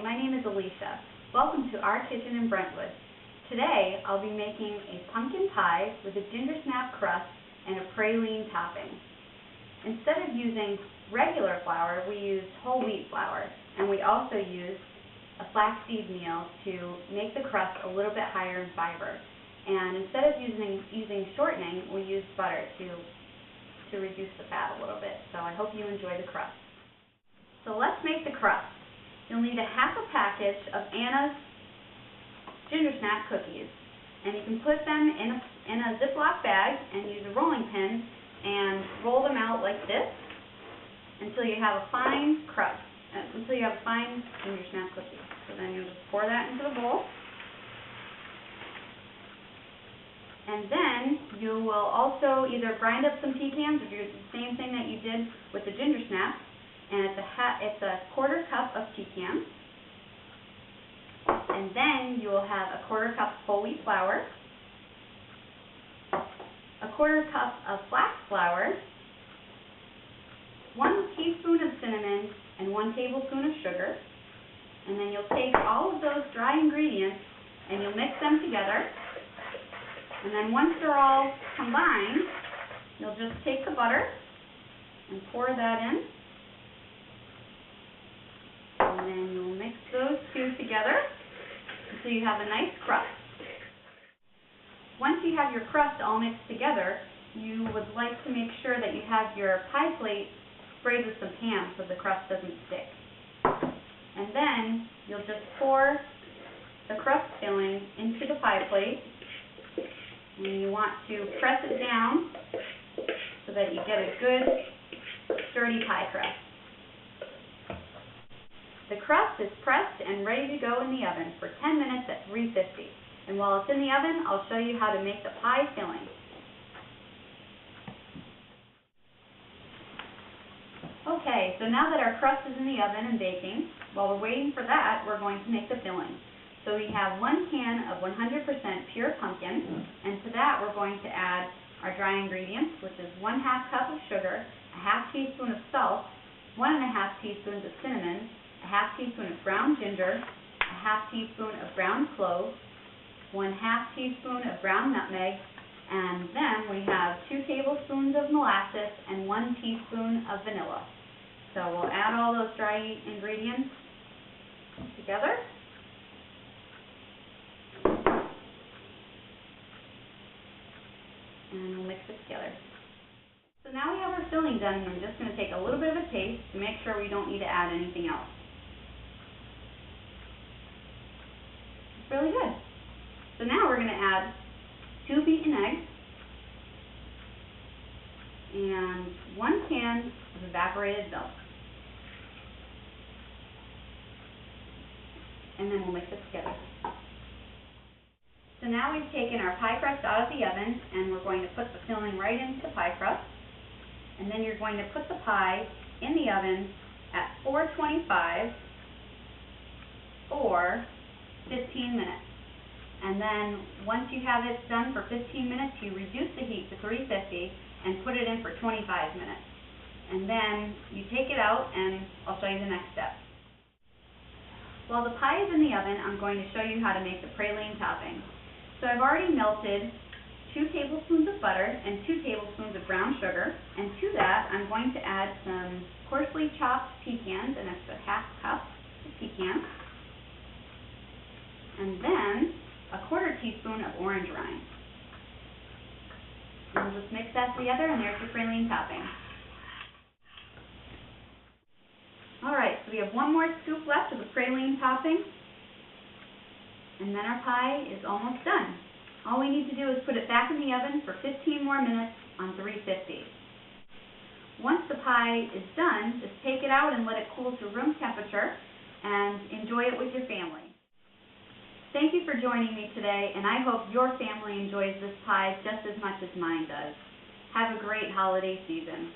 Hi, my name is Alicia. Welcome to our kitchen in Brentwood. Today I'll be making a pumpkin pie with a Gingersnap crust and a praline topping. Instead of using regular flour, we used whole wheat flour, and we also used a flaxseed meal to make the crust a little bit higher in fiber. And instead of using shortening, we used butter to reduce the fat a little bit. So I hope you enjoy the crust. So let's make the crust. You'll need a half a package of Anna's Gingersnap cookies, and you can put them in a Ziploc bag and use a rolling pin and roll them out like this until you have a fine crust, until you have a fine Gingersnap cookie. So then you'll just pour that into the bowl. And then you will also either grind up some pecans or do the same thing that you did with the Gingersnap. And it's a quarter cup of pecans. And then you will have a quarter cup whole wheat flour, a quarter cup of flax flour, 1 teaspoon of cinnamon, and 1 tablespoon of sugar. And then you'll take all of those dry ingredients and you'll mix them together. And then once they're all combined, you'll just take the butter and pour that in. And then you'll mix those two together until you have a nice crust. Once you have your crust all mixed together, you would like to make sure that you have your pie plate sprayed with some Pam so the crust doesn't stick. And then you'll just pour the crust filling into the pie plate. And you want to press it down so that you get a good, sturdy pie crust. The crust is pressed and ready to go in the oven for 10 minutes at 350. And while it's in the oven, I'll show you how to make the pie filling. Okay, so now that our crust is in the oven and baking, while we're waiting for that, we're going to make the filling. So we have 1 can of 100% pure pumpkin, and to that we're going to add our dry ingredients, which is 1/2 cup of sugar, a 1/2 teaspoon of salt, 1 1/2 teaspoons of cinnamon, a 1/2 teaspoon of ground ginger, a 1/2 teaspoon of ground cloves, 1/2 teaspoon of ground nutmeg, and then we have 2 tablespoons of molasses and 1 teaspoon of vanilla. So we'll add all those dry ingredients together. And we'll mix it together. So now we have our filling done, and I'm just going to take a little bit of a taste to make sure we don't need to add anything else. It's really good. So now we're going to add 2 beaten eggs and 1 can of evaporated milk. And then we'll mix it together. So now we've taken our pie crust out of the oven, and we're going to put the filling right into the pie crust. And then you're going to put the pie in the oven at 425 for 15 minutes. And then once you have it done for 15 minutes, you reduce the heat to 350 and put it in for 25 minutes. And then you take it out, and I'll show you the next step. While the pie is in the oven, I'm going to show you how to make the praline topping. So I've already melted 2 tablespoons of butter and 2 tablespoons of brown sugar, and to that I'm going to add some coarsely chopped pecans, and that's a 1/2 cup of pecans, and then a 1/4 teaspoon of orange rind. And we'll just mix that together, and there's your praline topping. Alright, so we have 1 more scoop left of the praline topping. And then our pie is almost done. All we need to do is put it back in the oven for 15 more minutes on 350. Once the pie is done, just take it out and let it cool to room temperature and enjoy it with your family. Thank you for joining me today, and I hope your family enjoys this pie just as much as mine does. Have a great holiday season.